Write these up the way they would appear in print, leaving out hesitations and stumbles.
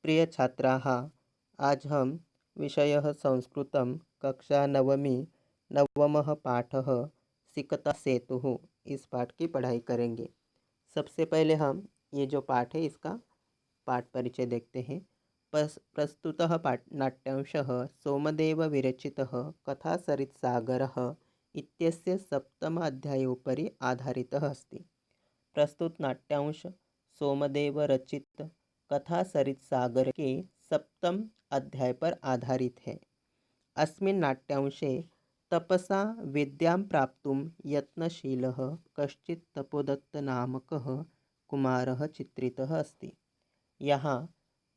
प्रिय छात्राः, आज हम विषयः संस्कृतं कक्षा नवमी नवमः पाठः सिकता सेतुः इस पाठ की पढ़ाई करेंगे। सबसे पहले हम ये जो पाठ है इसका पाठ परिचय देखते हैं। प्रस्तुतः पाठ नाट्यांशः सोमदेव विरचितः कथासरित्सागरः इत्यस्य सप्तमाध्यायोपरि आधारितः अस्ति। प्रस्तुत नाट्यांश सोमदेव रचित कथा सरित सागर के सप्तम अध्याय पर आधारित है। अस्मिन् नाट्यांशे तपसा विद्यां प्राप्तुं यत्नशीलः कश्चित् तपोदत्त नामकः कुमारः चित्रितः अस्ति। यहाँ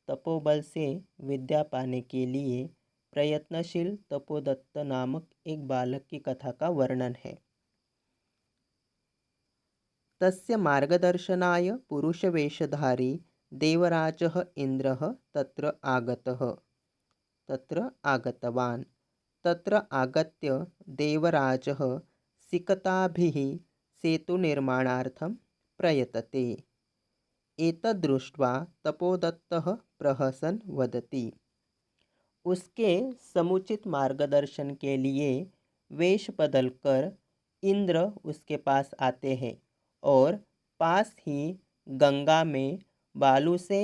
तपोबल से विद्या पाने के लिए प्रयत्नशील तपोदत्त नामक एक बालक की कथा का वर्णन है। तस्य मार्गदर्शनाय पुरुषवेशधारी देवराजः इन्द्रः तत्र आगतवान्। तत्र आगत्य देवराजः सिकताभिः सेतुनिर्माणार्थं प्रयतते। एतद्दृष्ट्वा तपोदत्तः प्रहसन् वदति। उसके समुचित मार्गदर्शन के लिए वेश बदलकर इंद्र उसके पास आते हैं और पास ही गंगा में बालू से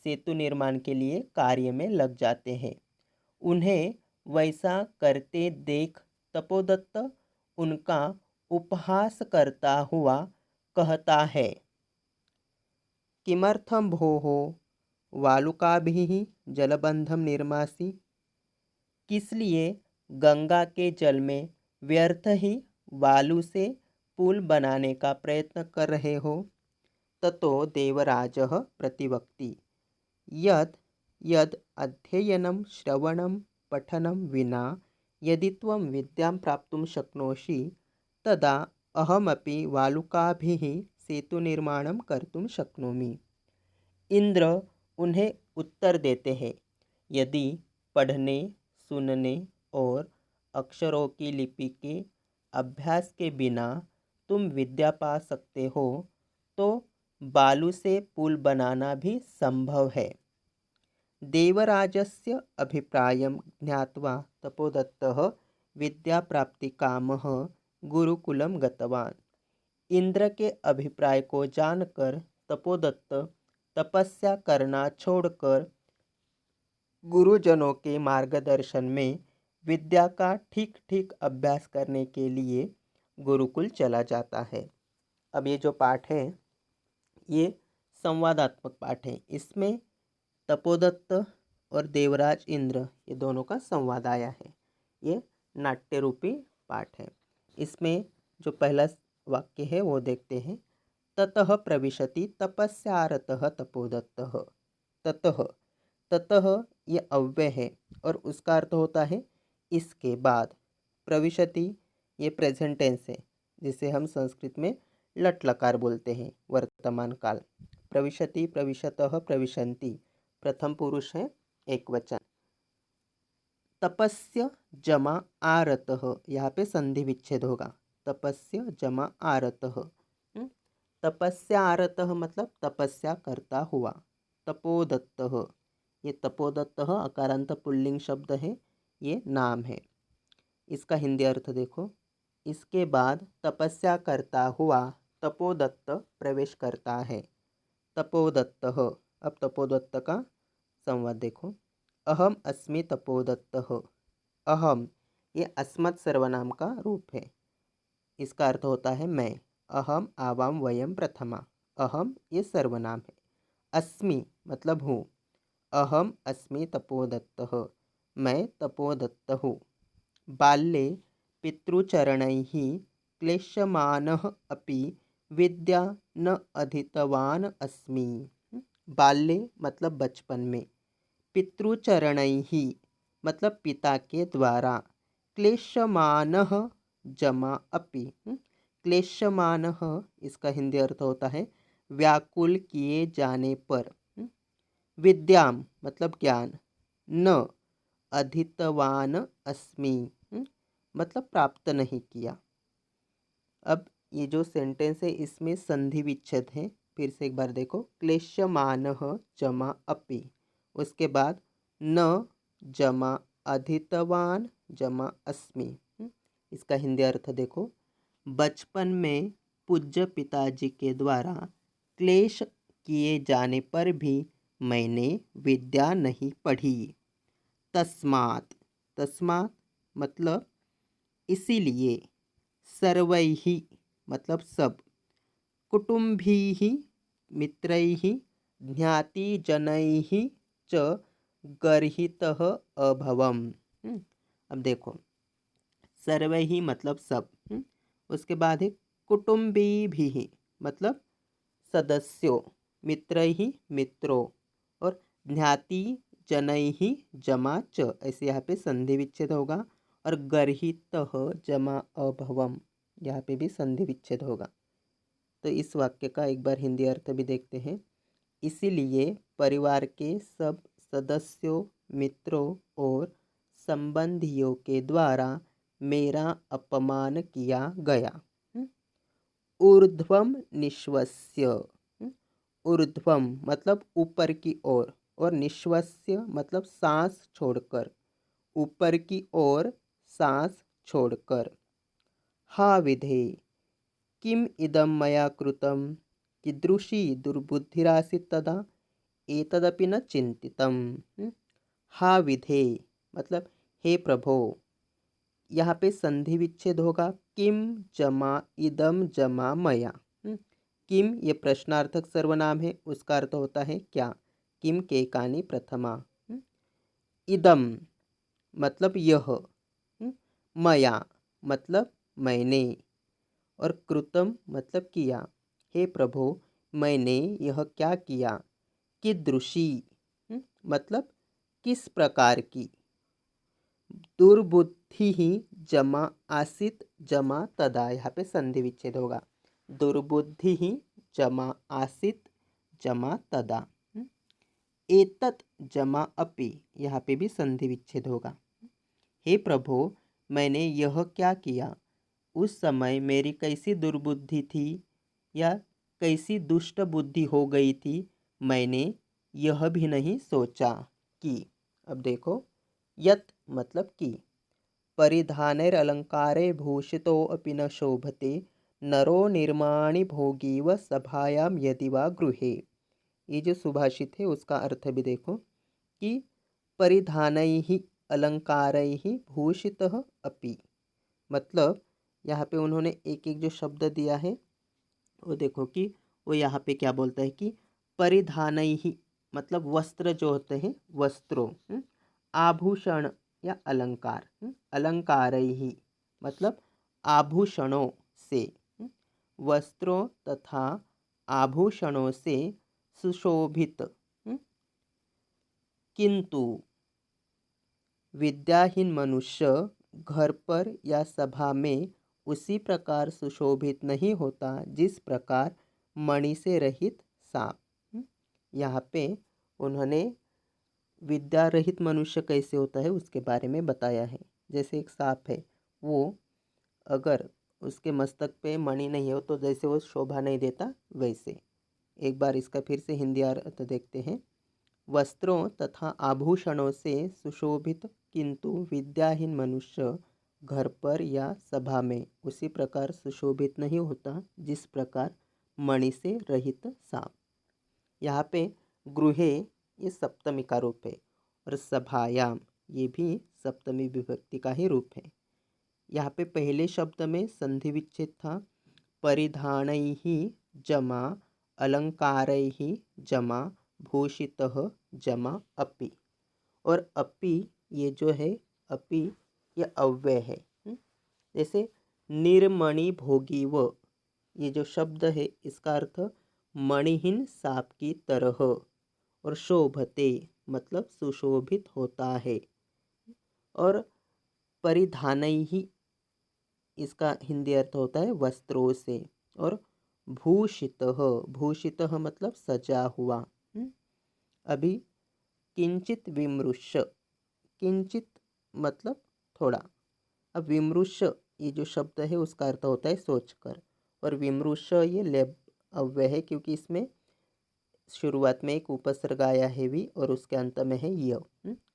सेतु निर्माण के लिए कार्य में लग जाते हैं। उन्हें वैसा करते देख तपोदत्त उनका उपहास करता हुआ कहता है, किमर्थं भोः वालुकाभिः जलबंधम निर्मासि? किस लिए गंगा के जल में व्यर्थ ही बालू से पुल बनाने का प्रयत्न कर रहे हो? ततो देवराजः प्रतिवक्ति यद यद अध्ययनं श्रवणं पठनं विना यदि त्वं विद्यां प्राप्तुं शक्नोषि तदा अहमपि वालुकाभिः सेतुनिर्माणं कर्तुं शक्नोमि। इंद्र उन्हें उत्तर देते हैं, यदि पढ़ने सुनने और अक्षरों की लिपि के अभ्यास के बिना तुम विद्या पा सकते हो तो बालू से पुल बनाना भी संभव है। देवराजस्य अभिप्रायं ज्ञात्वा तपोदत्तः विद्याप्राप्तिकामः गुरुकुलं गतवान्। इंद्र के अभिप्राय को जानकर तपोदत्त तपस्या करना छोड़कर गुरुजनों के मार्गदर्शन में विद्या का ठीक ठीक अभ्यास करने के लिए गुरुकुल चला जाता है। अब ये जो पाठ है ये संवादात्मक पाठ है। इसमें तपोदत्त और देवराज इंद्र ये दोनों का संवाद आया है। ये नाट्य रूपी पाठ है। इसमें जो पहला वाक्य है वो देखते हैं। ततः प्रविशति तपस्यारतः तपोदत्तः। ततः ततः ये अव्यय है और उसका अर्थ होता है इसके बाद। प्रविशति ये प्रेजेंट टेंस है जिसे हम संस्कृत में लट लकार बोलते हैं, वर्तमान काल। प्रविशति प्रविशतः प्रविशन्ति प्रथम पुरुष है, एक वचन। तपस्य जमा आरतः, यहाँ पे संधि विच्छेद होगा। तपस्य जमा आरतः। तपस्या आरतः मतलब तपस्या करता हुआ। तपोदत्तः, ये तपोदत्तः अकारांत पुल्लिंग शब्द है, ये नाम है। इसका हिंदी अर्थ देखो। इसके बाद तपस्या करता हुआ तपोदत्त प्रवेश करता है। तपोदत्तः, अब तपोदत्त का संवाद देखो। अहम अस्मि तपोदत्तः। अहम ये अस्मत् सर्वनाम का रूप है। इसका अर्थ होता है मैं। अहम आवाम वयम प्रथमा। अहम ये सर्वनाम है। अस्मि मतलब हूँ। अहम अस्मि तपोदत्तः, मैं तपोदत्त हूँ। बाल्ये पितृचरणैः क्लेश्यमानः अपि विद्या न अधीतवान् अस्मि। बाल्ये मतलब बचपन में। पितृचरणैः मतलब पिता के द्वारा। क्लेश्यमानः जमा अपि। क्लेश्यमानः इसका हिंदी अर्थ होता है व्याकुल किए जाने पर। विद्याम मतलब ज्ञान। न अधीतवान अस्मि मतलब प्राप्त नहीं किया। अब ये जो सेंटेंस है इसमें संधि विच्छेद है। फिर से एक बार देखो। क्लेश्यमानः जमा अपि उसके बाद न जमा अधीतवान जमा अस्मि। इसका हिंदी अर्थ देखो, बचपन में पूज्य पिताजी के द्वारा क्लेश किए जाने पर भी मैंने विद्या नहीं पढ़ी। तस्मात्, तस्मात् मतलब इसीलिए, सर्वैहि मतलब सब, कुटुंबीः मित्रैः ज्ञातिजनैः च गर्हितः अभवम्। अब देखो, सर्वैहि मतलब सब, उसके बाद है कुटुंबीभिः मतलब सदस्यों, मित्रैः मित्रों, और ज्ञाति जनैः जमा च, ऐसे यहाँ पे संधि विच्छेद होगा। और गर्हितः जमा अभवम, यहाँ पे भी संधि विच्छेद होगा। तो इस वाक्य का एक बार हिंदी अर्थ भी देखते हैं। इसीलिए परिवार के सब सदस्यों, मित्रों और संबंधियों के द्वारा मेरा अपमान किया गया। ऊर्ध्वम निश्वस्य, ऊर्ध्वम मतलब ऊपर की ओर, और निश्वस्य मतलब सांस छोड़कर, ऊपर की ओर सांस छोड़कर। हा विधे किम इदम मया कृतम कीदृशी दुर्बुद्धिरासीत् तदा एतदपि न चिंतितम। हा विधे मतलब हे प्रभो, यहाँ पे संधि विच्छेद होगा। किम जमा इदम जमा मया। किम ये प्रश्नार्थक सर्वनाम है, उसका अर्थ होता है क्या। किम के कानी प्रथमा। इदम मतलब यह, मया मतलब मैंने, और कृतम मतलब किया। हे प्रभु, मैंने यह क्या किया। कीदृशी मतलब किस प्रकार की। दुर्बुद्धि ही जमा आसित जमा तदा, यहाँ पे संधि विच्छेद होगा। दुर्बुद्धि ही जमा आसित जमा तदा। एतत् जमा अपि, यहाँ पे भी संधि विच्छेद होगा। हे प्रभु, मैंने यह क्या किया। उस समय मेरी कैसी दुर्बुद्धि थी या कैसी दुष्ट बुद्धि हो गई थी, मैंने यह भी नहीं सोचा कि। अब देखो, यत मतलब कि, परिधानैर अलंकारे भूषितो अपि न शोभते नरो निर्माणि भोगीव सभायाम यदि वा गृहे। ये जो सुभाषित है उसका अर्थ भी देखो कि परिधानैः अलंकारैः भूषितः अपि, मतलब यहाँ पे उन्होंने एक एक जो शब्द दिया है वो देखो कि वो यहाँ पे क्या बोलता है कि परिधानैः मतलब वस्त्र जो होते हैं, वस्त्रों, आभूषण या अलंकार, अलंकारैः मतलब आभूषणों से, वस्त्रों तथा आभूषणों से सुशोभित। किंतु विद्याहीन मनुष्य घर पर या सभा में उसी प्रकार सुशोभित नहीं होता जिस प्रकार मणि से रहित सांप। यहाँ पे उन्होंने विद्या रहित मनुष्य कैसे होता है उसके बारे में बताया है। जैसे एक सांप है, वो अगर उसके मस्तक पे मणि नहीं हो तो जैसे वो शोभा नहीं देता, वैसे। एक बार इसका फिर से हिंदी अर्थ देखते हैं। वस्त्रों तथा आभूषणों से सुशोभित किंतु विद्याहीन मनुष्य घर पर या सभा में उसी प्रकार सुशोभित नहीं होता जिस प्रकार मणि से रहित सांप। यहाँ पे गृहे ये सप्तमी का रूप है, और सभायाम ये भी सप्तमी विभक्ति का ही रूप है। यहाँ पे पहले शब्द में संधि विच्छेद था। परिधानैः जमा अलंकारैः जमा भूषितः जमा अपि, और अपि ये जो है, अपि ये अव्यय है। जैसे निर्मणि भोगी व, ये जो शब्द है इसका अर्थ मणिहीन सांप की तरह, और शोभते मतलब सुशोभित होता है। और परिधानैः इसका हिंदी अर्थ होता है वस्त्रों से, और भूषितः, भूषितः मतलब सजा हुआ। अभी किंचित विमृश्य, किंचित मतलब थोड़ा। अब विमृश्य ये जो शब्द है उसका अर्थ होता है सोचकर, और विमृश्य ये लेब अव्यय है क्योंकि इसमें शुरुआत में एक उपसर्ग आया है वी और उसके अंत में है य।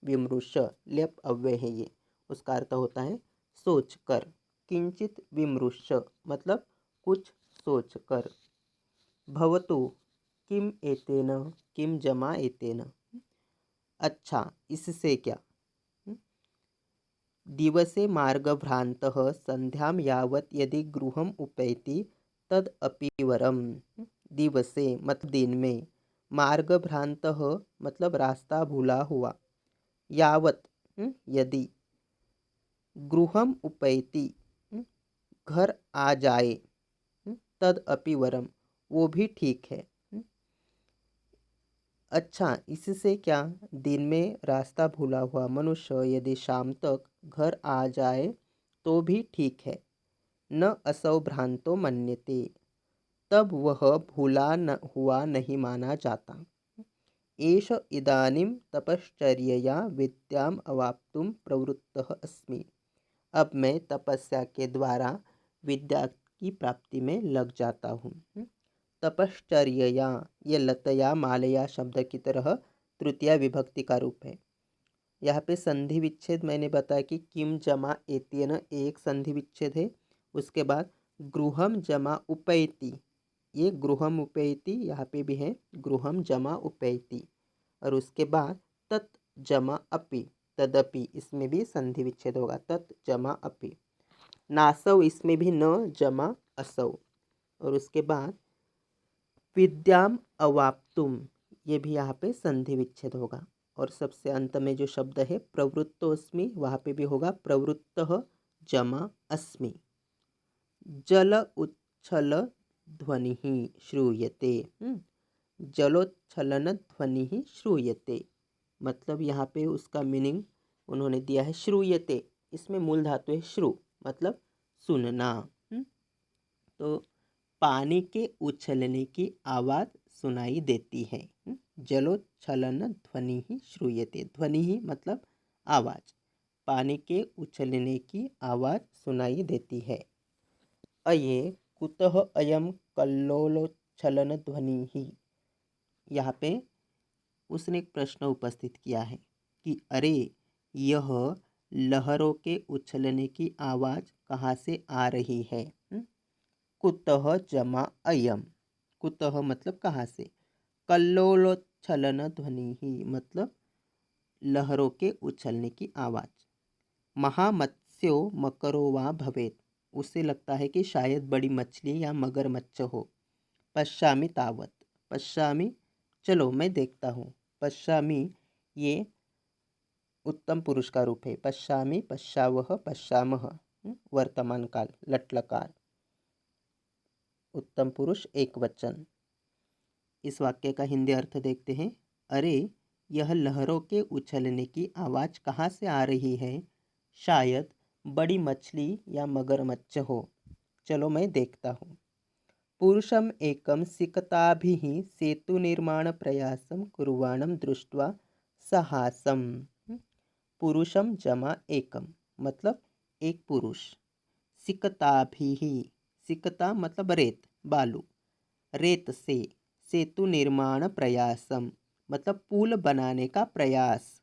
विमृश लेप अव्यय है ये। उसका अर्थ होता है सोच कर। किंचित विमृश मतलब कुछ सोच कर। भवतु किम एतेन, किम जमा एतेन। अच्छा इससे क्या। दिवसे मार्गभ्रान्तः संध्यां यावत् यदि गृहम् उपैति तद अपि वरम। दिवसे मतलब दिन में, मार्गभ्रान्तः मतलब रास्ता भूला हुआ, यावत यदि, गृहम् उपैति घर आ जाए, तद अपि वरम वो भी ठीक है। अच्छा इससे क्या, दिन में रास्ता भूला हुआ मनुष्य यदि शाम तक घर आ जाए तो भी ठीक है। न असौ भ्रांतो मन्यते, तब वह भूला न हुआ नहीं माना जाता। एष इदानीं तपश्चर्यया विद्याम अवाप्तुम प्रवृत्तः अस्मि। अब मैं तपस्या के द्वारा विद्या की प्राप्ति में लग जाता हूँ। तपश्चर्यया, ये लतया मालया शब्द की तरह तृतीया विभक्ति का रूप है। यहाँ पे संधि विच्छेद मैंने बताया कि किम जमा एतेन एक संधि विच्छेद है। उसके बाद गृहम जमा उपैति, ये गृहम उपैति यहाँ पे भी है, गृहम जमा उपैति। और उसके बाद तत् जमा अपि, तदपि, इसमें भी संधि विच्छेद होगा, तत् जमा अपि। नासौ, इसमें भी न जमा असौ। और उसके बाद विद्याम अवाप्तुम, ये भी यहाँ पे संधि विच्छेद होगा। और सबसे अंत में जो शब्द है प्रवृत्तोस्मि, वहाँ पे भी होगा प्रवृत्तः जमा अस्मि। जल उच्छल ध्वनि श्रूयते, जलोच्छलन ध्वनि श्रूयते। मतलब यहाँ पे उसका मीनिंग उन्होंने दिया है श्रूयते, इसमें मूल धातु है श्रु, मतलब सुनना। तो पानी के उछलने की आवाज़ सुनाई देती है। जलोच्छलन ध्वनि ही श्रूयते, ध्वनि ही मतलब आवाज़, पानी के उछलने की आवाज़ सुनाई देती है। अये कुतः अयम कल्लोलोच्छलन ध्वनि ही, यहाँ पे उसने एक प्रश्न उपस्थित किया है कि अरे यह लहरों के उछलने की आवाज़ कहाँ से आ रही है। कुतः जमा अयम, कुतः मतलब कहाँ से, कल्लोलोच्छलन ध्वनि ही मतलब लहरों के उछलने की आवाज़। महामत्स्यो मकरो वा भवेत, उसे लगता है कि शायद बड़ी मछली या मगरमच्छ हो। पश्यामि तावत, पश्यामि चलो मैं देखता हूँ। पश्यामि ये उत्तम पुरुष का रूप है। पश्यामि, पश्यावह, पश्यामः वर्तमान काल लट्लकार, उत्तम पुरुष एक वचन। इस वाक्य का हिंदी अर्थ देखते हैं। अरे यह लहरों के उछलने की आवाज़ कहाँ से आ रही है, शायद बड़ी मछली या मगरमच्छ हो, चलो मैं देखता हूँ। पुरुषम एकम सिकताभिः सेतु निर्माण प्रयासम कुर्वाणं दृष्ट्वा साहसम। पुरुषम जमा एकम मतलब एक पुरुष। सिकताभिः, सिकता मतलब रेत, बालू, रेत से, सेतु निर्माण प्रयासम मतलब पुल बनाने का प्रयास,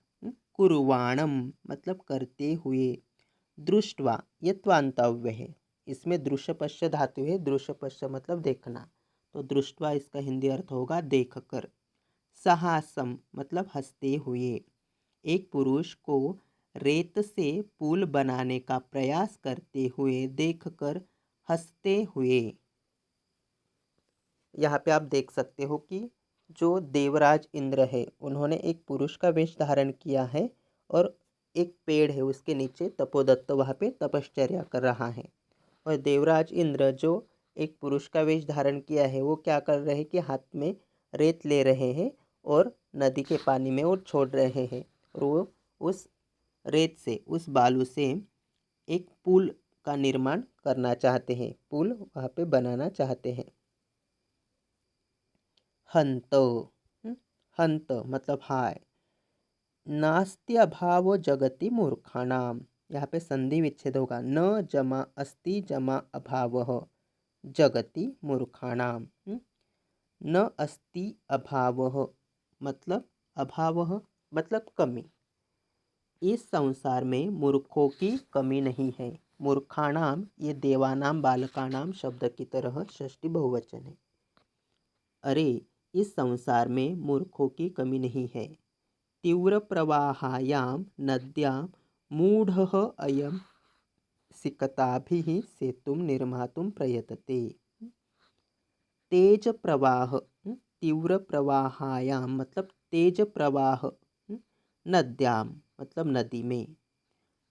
कुर्वाणम मतलब करते हुए, दृष्ट्वा ये त्वांतव्य है, इसमें दृश्यपश्य धातु है, दृश्यपश्य मतलब देखना, तो दृष्ट्वा इसका हिंदी अर्थ होगा देख कर। साहसम मतलब हंसते हुए, एक पुरुष को रेत से पुल बनाने का प्रयास करते हुए देखकर हंसते हुए। यहाँ पे आप देख सकते हो कि जो देवराज इंद्र है उन्होंने एक पुरुष का वेश धारण किया है और एक पेड़ है उसके नीचे तपोदत्त वहाँ पे तपश्चर्या कर रहा है। और देवराज इंद्र जो एक पुरुष का वेश धारण किया है वो क्या कर रहे हैं कि हाथ में रेत ले रहे हैं और नदी के पानी में वो छोड़ रहे हैं, और वो उस रेत से, उस बालू से एक पुल का निर्माण करना चाहते हैं, पुल वहाँ पे बनाना चाहते हैं। हंत, हंत मतलब हाय। नास्ति अभावो जगति मूर्खाणाम, यहाँ पे संधि विच्छेद होगा, न जमा अस्ति जमा अभावः जगति मूर्खाणाम। न अस्ति अभावः मतलब अभावः मतलब कमी। इस संसार में मूर्खों की कमी नहीं है। मूर्खाणाम ये देवानाम बालकानाम शब्द की तरह षष्ठी बहुवचन है। अरे इस संसार में मूर्खों की कमी नहीं है। तीव्र प्रवाहायाम नद्यां मूढ़ः अयम सिकताभिः सेतुं निर्मातुं प्रयतते। तेज प्रवाह तीव्र प्रवाहायाम मतलब तेज प्रवाह नद्याम मतलब नदी में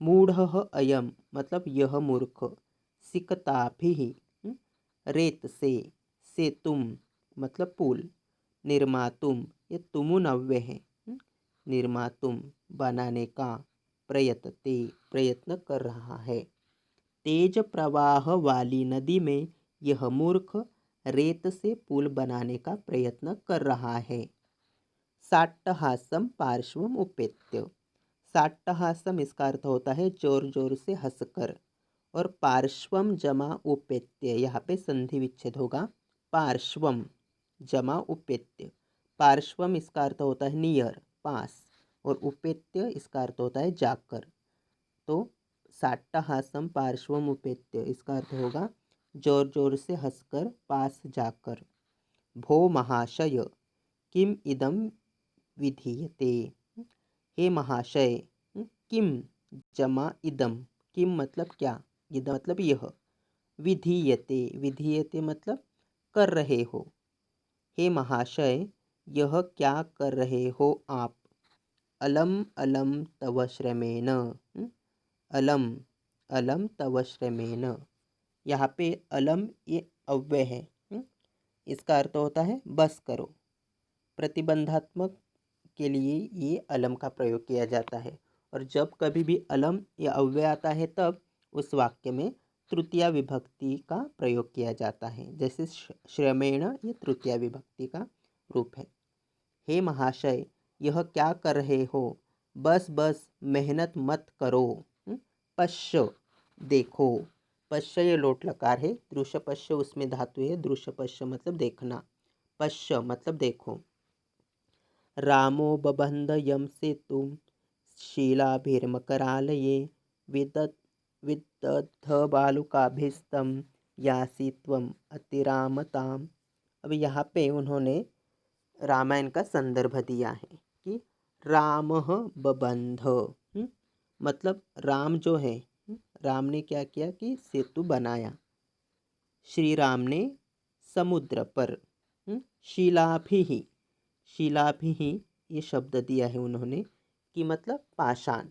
मूढ़ः अयम मतलब यह मूर्ख सिकताभिः रेत से सेतुम मतलब पुल निर्मातुम ये तुमुन अव्यय है निर्मातुम बनाने का प्रयतते प्रयत्न कर रहा है। तेज प्रवाह वाली नदी में यह मूर्ख रेत से पुल बनाने का प्रयत्न कर रहा है। साट्टहासम पार्श्वम उपेत्य। साट्टहासम इसका अर्थ होता है जोर जोर से हंसकर और पार्श्वम जमा उपेत्य यहाँ पे संधि विच्छेद होगा। पार्श्वम जमा उपेत्य पार्श्वम इसका अर्थ होता है नियर पास और उपेत्य इसका अर्थ होता है जाकर। तो साट्टहासम पार्श्वम उपेत्य इसका अर्थ होगा जोर जोर से हंसकर पास जाकर। भो महाशय किम इदम विधीयते। हे महाशय किम जमा इदम किम मतलब क्या इदम मतलब यह विधीयते विधीयते मतलब कर रहे हो। हे महाशय यह क्या कर रहे हो आप। अलम अलम तव श्रमेण अलम अलम तव श्रमेण यहाँ पे अलम ये अव्यय है इसका अर्थ होता है बस करो। प्रतिबंधात्मक के लिए ये अलम का प्रयोग किया जाता है और जब कभी भी अलम या अव्यय आता है तब उस वाक्य में तृतीया विभक्ति का प्रयोग किया जाता है। जैसे श्रमेण ये तृतीया विभक्ति का रूप है। हे महाशय यह क्या कर रहे हो। बस बस मेहनत मत करो। पश्य देखो पश्य ये लोट लकार है। दृश्य पश्य उसमें धातु है। दृश्य पश्य मतलब देखना पश्य मतलब देखो। रामो बबंध यम सेतुं शीलाभिर्मकरालये विदग्ध बालुकाभिस्तं यासि त्वम् अतिरामताम। अब यहाँ पे उन्होंने रामायण का संदर्भ दिया है कि रामः बबंध मतलब राम जो है राम ने क्या किया कि सेतु बनाया। श्री राम ने समुद्र पर शिलाभिः शिलाभिः ये शब्द दिया है उन्होंने कि मतलब पाषाण।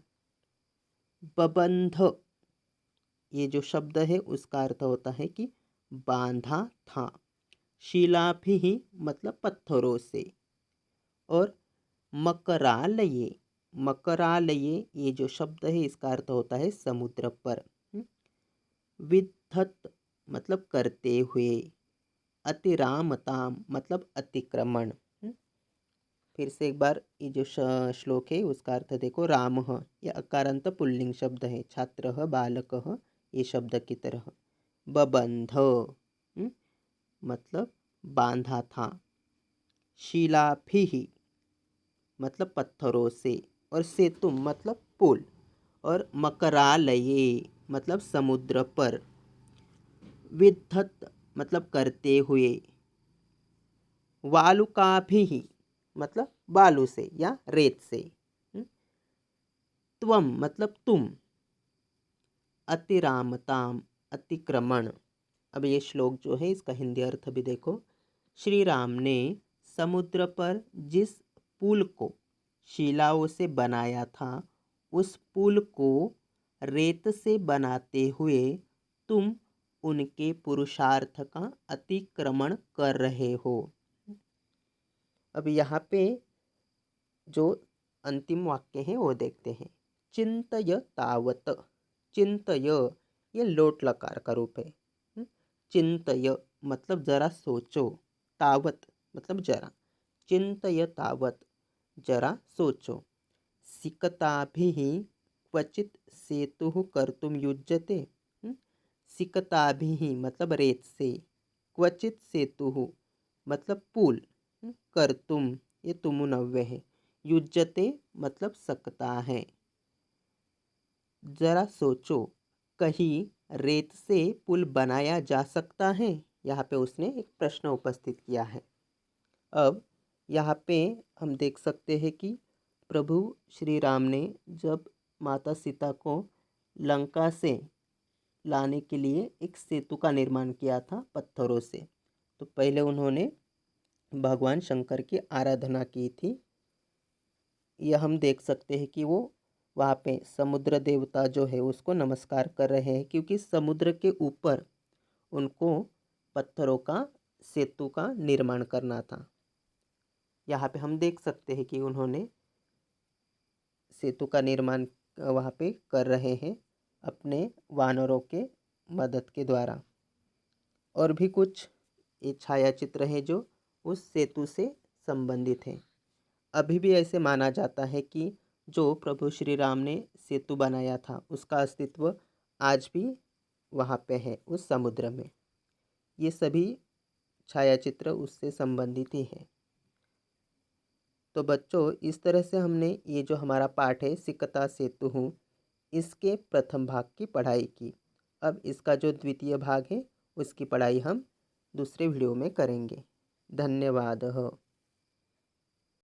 बबंध ये जो शब्द है उसका अर्थ होता है कि बांधा था। शिलाभिः मतलब पत्थरों से और मकरालये मकरालये ये जो शब्द है इसका अर्थ होता है समुद्र पर। विद्धत मतलब करते हुए। अतिरामताम मतलब अतिक्रमण। फिर से एक बार ये जो श्लोक है उसका अर्थ देखो। रामः यह अकारांत पुल्लिंग शब्द है। छात्रः बालकः ये शब्द की तरह। बबंध मतलब बांधा था। शिलाभिः मतलब पत्थरों से और सेतु मतलब पुल और मकरालये मतलब समुद्र पर। विद्धत मतलब करते हुए। वालुकाभिः मतलब बालू से या रेत से। त्वम मतलब तुम। अतिरामताम अतिक्रमण। अब ये श्लोक जो है इसका हिंदी अर्थ भी देखो। श्री राम ने समुद्र पर जिस पुल को शिलाओं से बनाया था उस पुल को रेत से बनाते हुए तुम उनके पुरुषार्थ का अतिक्रमण कर रहे हो। अब यहाँ पे जो अंतिम वाक्य है वो देखते हैं। चिंतय तावत चिंतय ये लोट लकार का रूप है। चिंतय मतलब जरा सोचो। तावत मतलब जरा। चिंतय तावत जरा सोचो। सिकताभिः क्वचित सेतुः कर्तुं युज्यते। सिकताभिः मतलब रेत से। क्वचित सेतुः मतलब पुल। कर्तुम ये तुमु नव्य है। युज्यते मतलब सकता है। जरा सोचो, कहीं रेत से पुल बनाया जा सकता है? यहाँ पे उसने एक प्रश्न उपस्थित किया है। अब यहाँ पे हम देख सकते हैं कि प्रभु श्री राम ने जब माता सीता को लंका से लाने के लिए एक सेतु का निर्माण किया था पत्थरों से, तो पहले उन्होंने भगवान शंकर की आराधना की थी। यह हम देख सकते हैं कि वो वहाँ पे समुद्र देवता जो है उसको नमस्कार कर रहे हैं, क्योंकि समुद्र के ऊपर उनको पत्थरों का सेतु का निर्माण करना था। यहाँ पे हम देख सकते हैं कि उन्होंने सेतु का निर्माण वहाँ पे कर रहे हैं अपने वानरों के मदद के द्वारा। और भी कुछ ये छाया चित्र हैं जो उस सेतु से संबंधित हैं। अभी भी ऐसे माना जाता है कि जो प्रभु श्री राम ने सेतु बनाया था उसका अस्तित्व आज भी वहाँ पे है उस समुद्र में। ये सभी छायाचित्र उससे संबंधित ही हैं। तो बच्चों, इस तरह से हमने ये जो हमारा पाठ है सिकता सेतु हूँ, इसके प्रथम भाग की पढ़ाई की। अब इसका जो द्वितीय भाग है उसकी पढ़ाई हम दूसरे वीडियो में करेंगे। धन्यवाद।